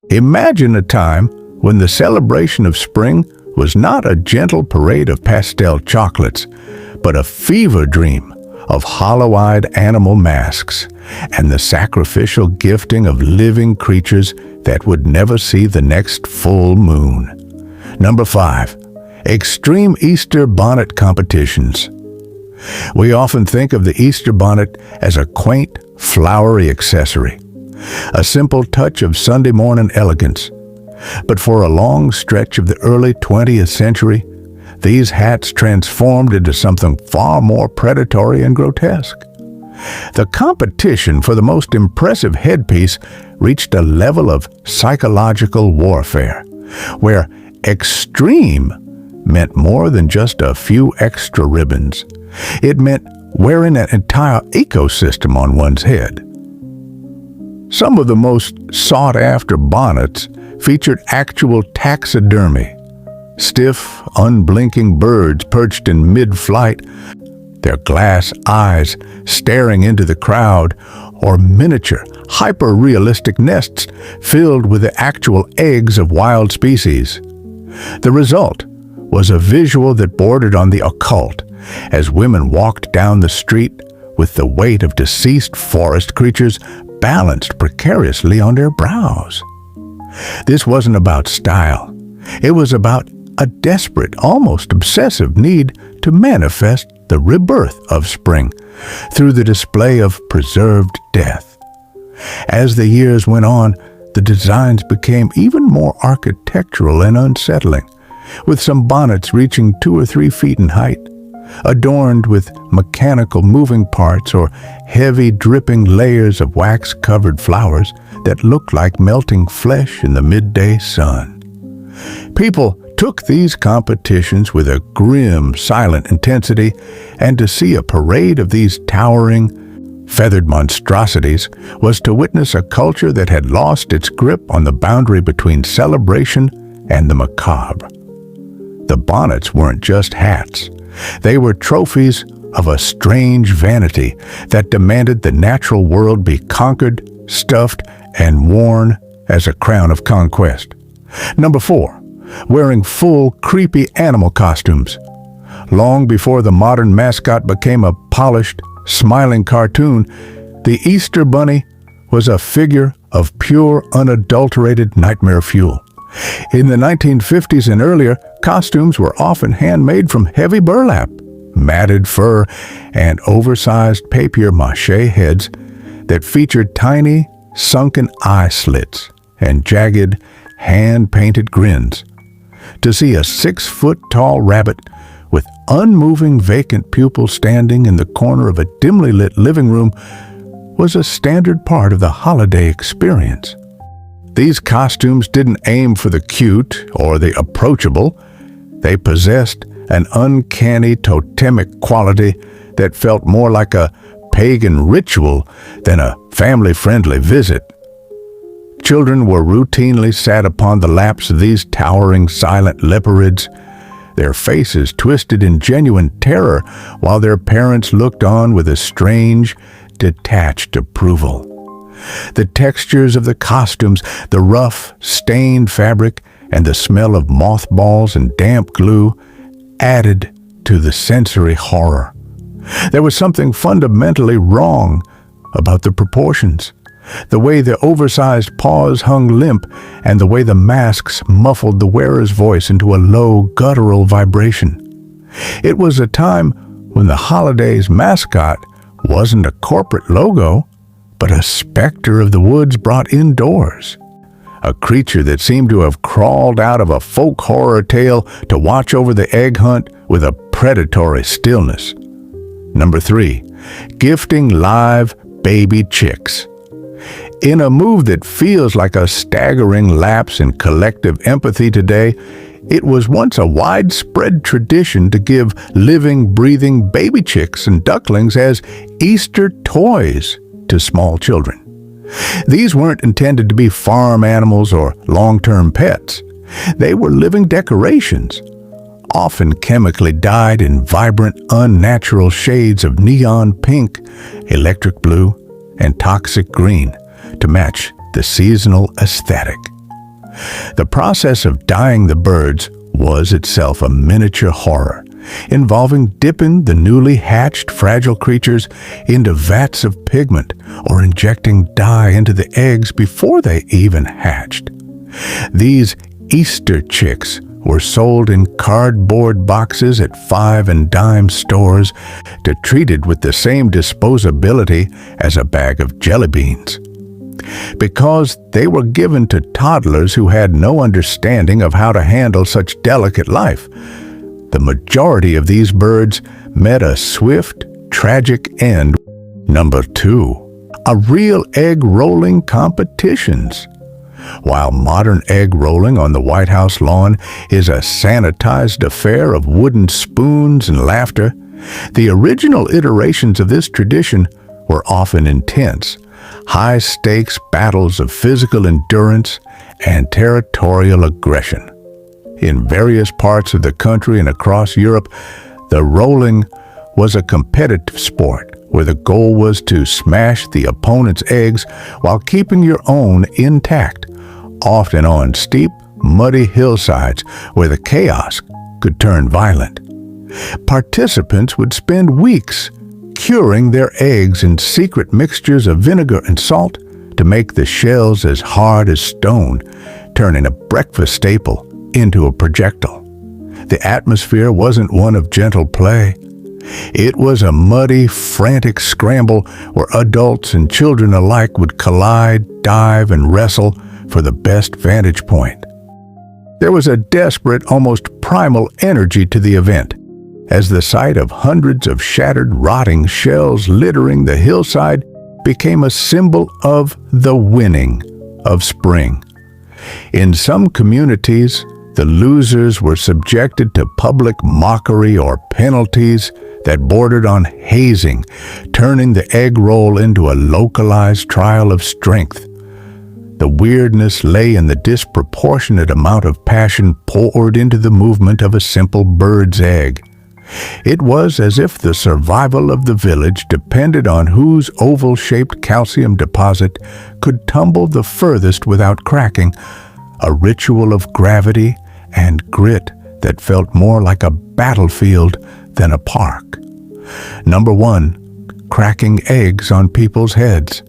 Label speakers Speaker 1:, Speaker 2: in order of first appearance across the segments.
Speaker 1: Imagine a time when the celebration of spring was not a gentle parade of pastel chocolates, but a fever dream of hollow-eyed animal masks and the sacrificial gifting of living creatures that would never see the next full moon. Number 5. Extreme Easter bonnet competitions. We often think of the Easter bonnet as a quaint, flowery accessory, a simple touch of Sunday morning elegance. But for a long stretch of the early 20th century, these hats transformed into something far more predatory and grotesque. The competition for the most impressive headpiece reached a level of psychological warfare, where extreme meant more than just a few extra ribbons. It meant wearing an entire ecosystem on one's head. Some of the most sought-after bonnets featured actual taxidermy, stiff, unblinking birds perched in mid-flight, their glass eyes staring into the crowd, or miniature, hyper-realistic nests filled with the actual eggs of wild species. The result was a visual that bordered on the occult as women walked down the street with the weight of deceased forest creatures balanced precariously on their brows. This wasn't about style. It was about a desperate, almost obsessive need to manifest the rebirth of spring through the display of preserved death. As the years went on, the designs became even more architectural and unsettling, with some bonnets reaching 2 or 3 feet in height, adorned with mechanical moving parts or heavy dripping layers of wax-covered flowers that looked like melting flesh in the midday sun. People took these competitions with a grim, silent intensity, and to see a parade of these towering, feathered monstrosities was to witness a culture that had lost its grip on the boundary between celebration and the macabre. The bonnets weren't just hats. They were trophies of a strange vanity that demanded the natural world be conquered, stuffed, and worn as a crown of conquest. Number 4. Wearing full, creepy animal costumes. Long before the modern mascot became a polished, smiling cartoon, the Easter Bunny was a figure of pure, unadulterated nightmare fuel. In the 1950s and earlier, costumes were often handmade from heavy burlap, matted fur, and oversized papier-mâché heads that featured tiny, sunken eye slits and jagged, hand-painted grins. To see a 6-foot-tall rabbit with unmoving vacant pupils standing in the corner of a dimly lit living room was a standard part of the holiday experience. These costumes didn't aim for the cute or the approachable. They possessed an uncanny totemic quality that felt more like a pagan ritual than a family-friendly visit. Children were routinely sat upon the laps of these towering silent leopards, their faces twisted in genuine terror while their parents looked on with a strange, detached approval. The textures of the costumes, the rough, stained fabric, and the smell of mothballs and damp glue added to the sensory horror. There was something fundamentally wrong about the proportions, the way the oversized paws hung limp, and the way the masks muffled the wearer's voice into a low, guttural vibration. It was a time when the holiday's mascot wasn't a corporate logo, but a specter of the woods brought indoors. A creature that seemed to have crawled out of a folk horror tale to watch over the egg hunt with a predatory stillness. Number 3. Gifting live baby chicks. In a move that feels like a staggering lapse in collective empathy today, it was once a widespread tradition to give living, breathing baby chicks and ducklings as Easter toys to small children. These weren't intended to be farm animals or long-term pets. They were living decorations, often chemically dyed in vibrant, unnatural shades of neon pink, electric blue, and toxic green to match the seasonal aesthetic. The process of dyeing the birds was itself a miniature horror, involving dipping the newly hatched fragile creatures into vats of pigment or injecting dye into the eggs before they even hatched. These Easter chicks were sold in cardboard boxes at 5 and dime stores to treated with the same disposability as a bag of jelly beans. Because they were given to toddlers who had no understanding of how to handle such delicate life, the majority of these birds met a swift, tragic end. Number 2. A real egg rolling competitions. While modern egg rolling on the White House lawn is a sanitized affair of wooden spoons and laughter, the original iterations of this tradition were often intense, high-stakes battles of physical endurance and territorial aggression. In various parts of the country and across Europe, the rolling was a competitive sport where the goal was to smash the opponent's eggs while keeping your own intact, often on steep, muddy hillsides where the chaos could turn violent. Participants would spend weeks curing their eggs in secret mixtures of vinegar and salt to make the shells as hard as stone, turning a breakfast staple into a projectile. The atmosphere wasn't one of gentle play. It was a muddy, frantic scramble where adults and children alike would collide, dive, and wrestle for the best vantage point. There was a desperate, almost primal energy to the event, as the sight of hundreds of shattered, rotting shells littering the hillside became a symbol of the winning of spring. In some communities, the losers were subjected to public mockery or penalties that bordered on hazing, turning the egg roll into a localized trial of strength. The weirdness lay in the disproportionate amount of passion poured into the movement of a simple bird's egg. It was as if the survival of the village depended on whose oval-shaped calcium deposit could tumble the furthest without cracking, a ritual of gravity and grit that felt more like a battlefield than a park. Number 1, cracking eggs on people's heads.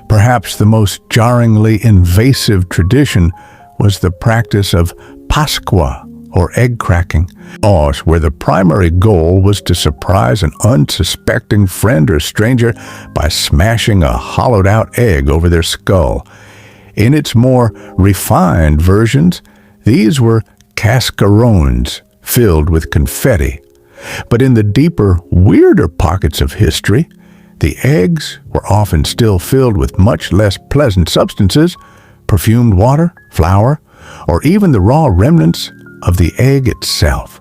Speaker 1: Perhaps the most jarringly invasive tradition was the practice of Pasqua, or egg cracking, where the primary goal was to surprise an unsuspecting friend or stranger by smashing a hollowed-out egg over their skull. In its more refined versions, these were cascarones filled with confetti. But in the deeper, weirder pockets of history, the eggs were often still filled with much less pleasant substances, perfumed water, flour, or even the raw remnants of the egg itself.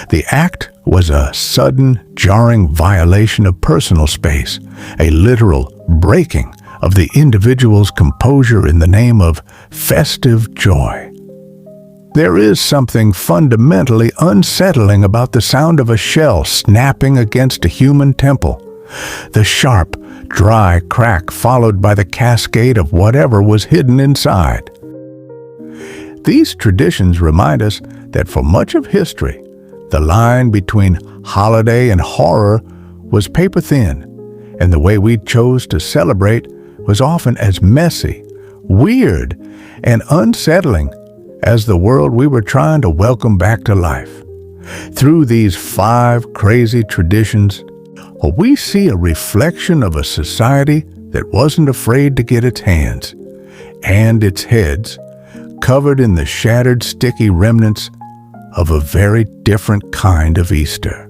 Speaker 1: The act was a sudden, jarring violation of personal space, a literal breaking of the individual's composure in the name of festive joy. There is something fundamentally unsettling about the sound of a shell snapping against a human temple. The sharp, dry crack followed by the cascade of whatever was hidden inside. These traditions remind us that for much of history, the line between holiday and horror was paper-thin, and the way we chose to celebrate was often as messy, weird, and unsettling as the world we were trying to welcome back to life. Through these 5 crazy traditions, we see a reflection of a society that wasn't afraid to get its hands and its heads covered in the shattered, sticky remnants of a very different kind of Easter.